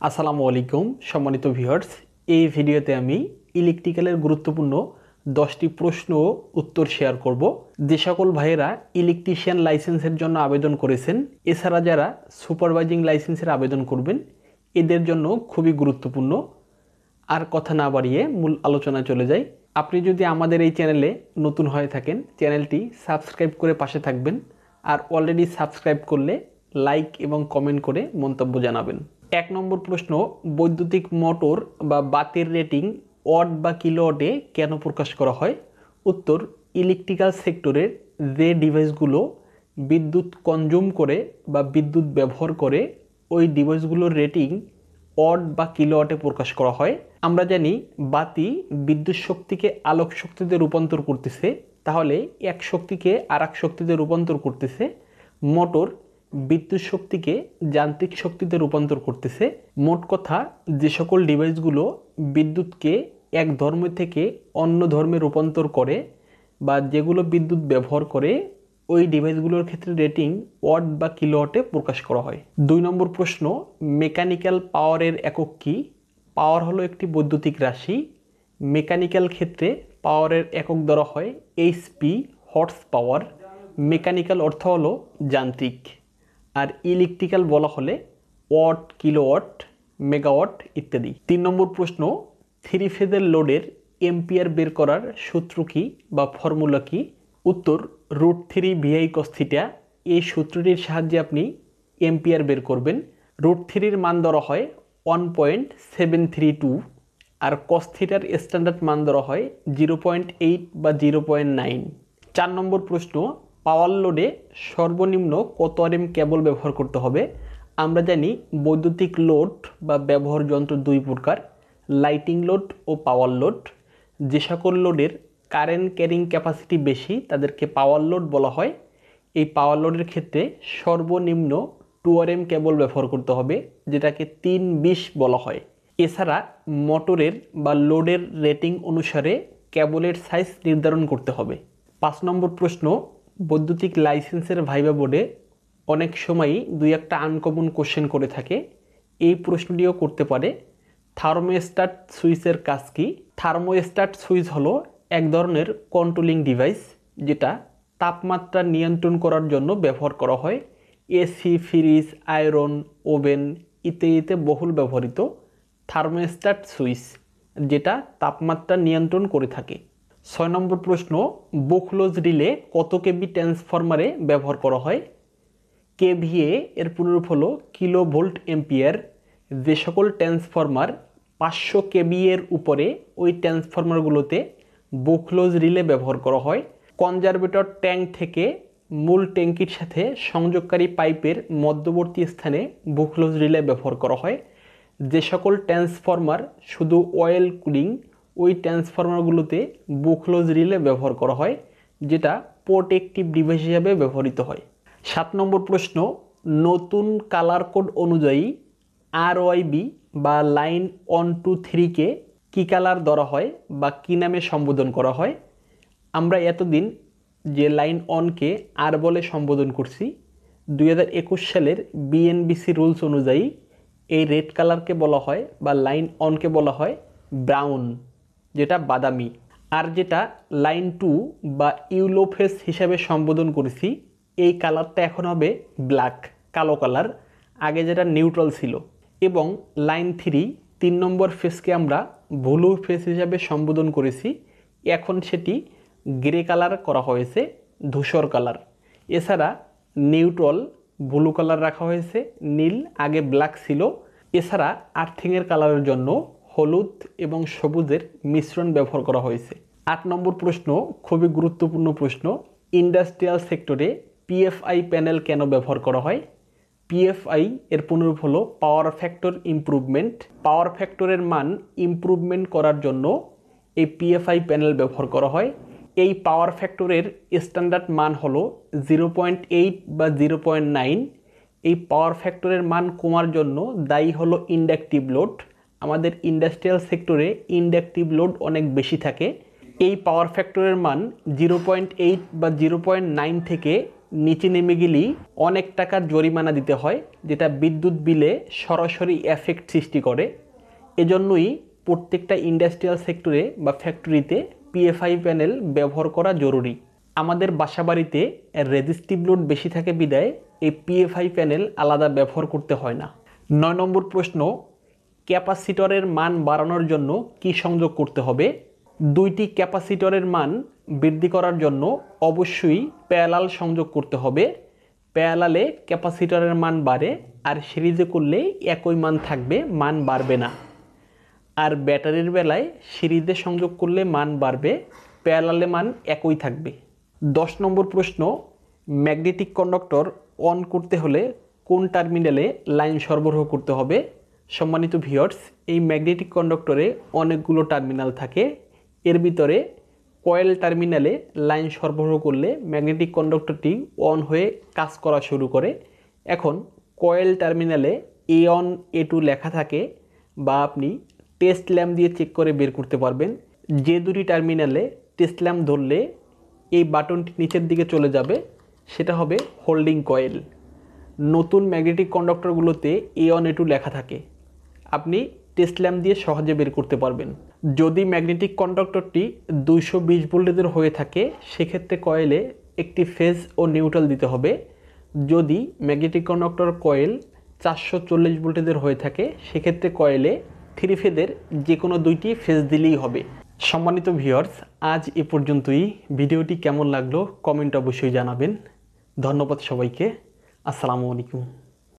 আসসালামু আলাইকুম সম্মানিত ভিউয়ার্স, এই ভিডিওতে আমি ইলেকট্রিক্যালের গুরুত্বপূর্ণ 10টি প্রশ্ন ও উত্তর শেয়ার করব। যে সকল ভাইয়েরা ইলেকট্রিশিয়ান লাইসেন্সের জন্য আবেদন করেছেন, এছাড়া যারা সুপারভাইজিং লাইসেন্সের আবেদন করবেন, এদের জন্য খুবই গুরুত্বপূর্ণ। আর কথা না বাড়িয়ে মূল আলোচনায় চলে যাই। আপনি যদি আমাদের এই চ্যানেলে নতুন হয়ে থাকেন, চ্যানেলটি সাবস্ক্রাইব করে পাশে থাকবেন। আর অলরেডি সাবস্ক্রাইব করলে লাইক এবং কমেন্ট করে মন্তব্য জানাবেন। 1 নম্বর প্রশ্ন, বৈদ্যুতিক মোটর বা বাতির রেটিং ওয়াট বা কিলোওয়াটে কেন প্রকাশ করা হয়? উত্তর, ইলেকট্রিক্যাল সেক্টরের যে ডিভাইসগুলো বিদ্যুৎ কনজিউম করে বা বিদ্যুৎ ব্যবহার করে, ওই ডিভাইসগুলোর রেটিং ওয়াট বা কিলোওয়াটে প্রকাশ করা হয়। আমরা জানি বাতি বিদ্যুৎ শক্তিকে আলোক শক্তিতে রূপান্তর করতেছে, তাহলে এক শক্তিকে আর এক শক্তিতে রূপান্তর করতেছে। মোটর বিদ্যুৎ শক্তিকে যান্ত্রিক শক্তিতে রূপান্তর করতেছে। মোট কথা, যে সকল ডিভাইসগুলো বিদ্যুৎকে এক ধর্ম থেকে অন্য ধর্মে রূপান্তর করে বা যেগুলো বিদ্যুৎ ব্যবহার করে, ওই ডিভাইসগুলোর ক্ষেত্রে রেটিং ওয়াট বা কিলোওয়াটে প্রকাশ করা হয়। 2 নম্বর প্রশ্ন, মেকানিক্যাল পাওয়ারের একক কী? পাওয়ার হলো একটি বৈদ্যুতিক রাশি। মেকানিক্যাল ক্ষেত্রে পাওয়ারের একক ধরা হয় এইচপি, হর্স পাওয়ার। মেকানিক্যাল অর্থ হলো যান্ত্রিক, আর ইলেকট্রিক্যাল বলা হলে ওয়াট, কিলোওয়াট, মেগাওয়াট ইত্যাদি। 3 নম্বর প্রশ্ন, 3 ফেজের লোডের এম্পিয়ার বের করার সূত্র কি বা ফর্মুলা কি? উত্তর, √3 VI cos θ। এই সূত্রটির সাহায্যে আপনি এম্পিয়ার বের করবেন। √3-র মান ধরা হয় 1.732, আর cos θ-র স্ট্যান্ডার্ড মান ধরা হয় 0.8 বা 0.9। 4 নম্বর প্রশ্ন, পাওয়ার লোডে সর্বনিম্ন কত আরএম কেবল ব্যবহার করতে হবে? আমরা জানি বৈদ্যুতিক লোড বা ব্যবহার যন্ত্র 2 প্রকার, লাইটিং লোড ও পাওয়ার লোড। যে সকল লোডের কারেন্ট ক্যারিং ক্যাপাসিটি বেশি তাদেরকে পাওয়ার লোড বলা হয়। এই পাওয়ার লোডের ক্ষেত্রে সর্বনিম্ন 2 আরএম কেবল ব্যবহার করতে হবে, যেটাকে 320 বলা হয়। এছাড়া মোটরের বা লোডের রেটিং অনুসারে কেবলের সাইজ নির্ধারণ করতে হবে। 5 নম্বর প্রশ্ন, বৈদ্যুতিক লাইসেন্সের ভাইভা বোর্ডে অনেক সময়ই 2-1টা আনকমন কোশ্চেন করে থাকে। এই প্রশ্নটিও করতে পারে। থার্মোস্ট্যাট সুইচের কাজ কি? থার্মোস্ট্যাট সুইচ হলো এক ধরনের কন্ট্রোলিং ডিভাইস, যেটা তাপমাত্রা নিয়ন্ত্রণ করার জন্য ব্যবহার করা হয়। এসি, ফ্রিজ, আয়রন, ওভেন ইত্যাদিতে বহুল ব্যবহৃত থার্মোস্ট্যাট সুইচ, যেটা তাপমাত্রা নিয়ন্ত্রণ করে থাকে। 6 নম্বর প্রশ্ন, বুকলোজ রিলে কত কেবি ট্রান্সফরমারে ব্যবহার করা হয়? কেভিএ এর পুনরূপ হলো কিলো ভোল্ট এম্পিয়ার। যে সকল ট্রান্সফরমার 500 কেবি এর উপরে, ওই ট্রান্সফরমারগুলোতে বুকলোজ রিলে ব্যবহার করা হয়। কনজারভেটর ট্যাঙ্ক থেকে মূল ট্যাঙ্কির সাথে সংযোগকারী পাইপের মধ্যবর্তী স্থানে বুকলোজ রিলে ব্যবহার করা হয়। যে সকল ট্রান্সফরমার শুধু অয়েল কুলিং, ওই ট্রান্সফরমারগুলোতে বুকলোজ রিলে ব্যবহার করা হয়, যেটা প্রোটেক্টিভ ডিভাইস হিসাবে ব্যবহৃত হয়। 7 নম্বর প্রশ্ন, নতুন কালার কোড অনুযায়ী RYB বা লাইন 1 2 3-কে কী কালার ধরা হয় বা কী নামে সম্বোধন করা হয়? আমরা এতদিন যে লাইন 1-কে আর বলে সম্বোধন করছি, 2021 সালের বিএনবিসি রুলস অনুযায়ী এই রেড কালারকে বলা হয় বা লাইন 1-কে বলা হয় ব্রাউন, যেটা বাদামি। আর যেটা লাইন 2 বা ইউলো ফেস হিসাবে সম্বোধন করেছি, এই কালারটা এখন হবে ব্ল্যাক, কালো কালার, আগে যেটা নিউট্রাল ছিল। এবং লাইন 3 নম্বর ফেসকে আমরা ব্লু ফেস হিসাবে সম্বোধন করেছি, এখন সেটি গ্রে কালার করা হয়েছে, ধূসর কালার। এছাড়া নিউট্রাল, ব্লু কালার রাখা হয়েছে, নীল, আগে ব্ল্যাক ছিল। এছাড়া আর্থিংয়ের কালারের জন্য হলুদ এবং সবুজের মিশ্রণ ব্যবহার করা হয়েছে। 8 নম্বর প্রশ্ন, খুবই গুরুত্বপূর্ণ প্রশ্ন, ইন্ডাস্ট্রিয়াল সেক্টরে পিএফআই প্যানেল কেন ব্যবহার করা হয়? পিএফআই এর পুনরূপ হলো পাওয়ার ফ্যাক্টর ইমপ্রুভমেন্ট। পাওয়ার ফ্যাক্টরের মান ইমপ্রুভমেন্ট করার জন্য এই পিএফআই প্যানেল ব্যবহার করা হয়। এই পাওয়ার ফ্যাক্টরের স্ট্যান্ডার্ড মান হলো 0.8 বা 0.9। এই পাওয়ার ফ্যাক্টরের মান কমার জন্য দায়ী হলো ইন্ডাকটিভ লোড। আমাদের ইন্ডাস্ট্রিয়াল সেক্টরে ইন্ডাকটিভ লোড অনেক বেশি থাকে। এই পাওয়ার ফ্যাক্টরের মান 0.8 বা 0.9 থেকে নিচে নেমে গেলেই অনেক টাকার জরিমানা দিতে হয়, যেটা বিদ্যুৎ বিলে সরাসরি এফেক্ট সৃষ্টি করে। এজন্যই প্রত্যেকটা ইন্ডাস্ট্রিয়াল সেক্টরে বা ফ্যাক্টরিতে পিএফআই প্যানেল ব্যবহার করা জরুরি। আমাদের বাসাবাড়িতে রেজিস্টিভ লোড বেশি থাকে বিদায় এই পিএফআই প্যানেল আলাদা ব্যবহার করতে হয় না। 9 নম্বর প্রশ্ন, ক্যাপাসিটরের মান বাড়ানোর জন্য কি সংযোগ করতে হবে? দুইটি ক্যাপাসিটরের মান বৃদ্ধি করার জন্য অবশ্যই প্যারালাল সংযোগ করতে হবে। প্যারালালে ক্যাপাসিটরের মান বাড়ে, আর সিরিজে করলে একই মান থাকবে, মান বাড়বে না। আর ব্যাটারির বেলায় সিরিজে সংযোগ করলে মান বাড়বে, প্যারালালে মান একই থাকবে। 10 নম্বর প্রশ্ন, ম্যাগনেটিক কন্ডাক্টর অন করতে হলে কোন টার্মিনালে লাইন সরবরাহ করতে হবে? সম্মানিত ভিউয়ার্স, এই ম্যাগনেটিক কন্ডাক্টরে অনেকগুলো টার্মিনাল থাকে। এর ভিতরে কয়েল টার্মিনালে লাইন সরবরাহ করলে ম্যাগনেটিক কন্ডাক্টরটি অন হয়ে কাজ করা শুরু করে। এখন কয়েল টার্মিনালে A1 A2 লেখা থাকে, বা আপনি টেস্ট ল্যাম্প দিয়ে চেক করে বের করতে পারবেন। যে দুটি টার্মিনালে টেস্ট ল্যাম্প ধরলে এই বাটনটি নিচের দিকে চলে যাবে, সেটা হবে হোল্ডিং কয়েল। নতুন ম্যাগনেটিক কন্ডাক্টরগুলোতে A1 A2 লেখা থাকে, আপনি টেস্ট ল্যাম্প দিয়ে সহজে বের করতে পারবেন। যদি ম্যাগনেটিক কন্ডাক্টরটি 220 ভোল্টেজের হয়ে থাকে, সেক্ষেত্রে কয়েলে একটি ফেজ ও নিউট্রাল দিতে হবে। যদি ম্যাগনেটিক কন্ডাক্টর কয়েল 440 ভোল্টেজের হয়ে থাকে, সেক্ষেত্রে কয়েলে 3 ফেজের যে কোনো দুইটি ফেজ দিলেই হবে। সম্মানিত ভিউয়ার্স, আজ এ পর্যন্তই। ভিডিওটি কেমন লাগলো কমেন্ট অবশ্যই জানাবেন। ধন্যবাদ সবাইকে। আসসালামু আলাইকুম।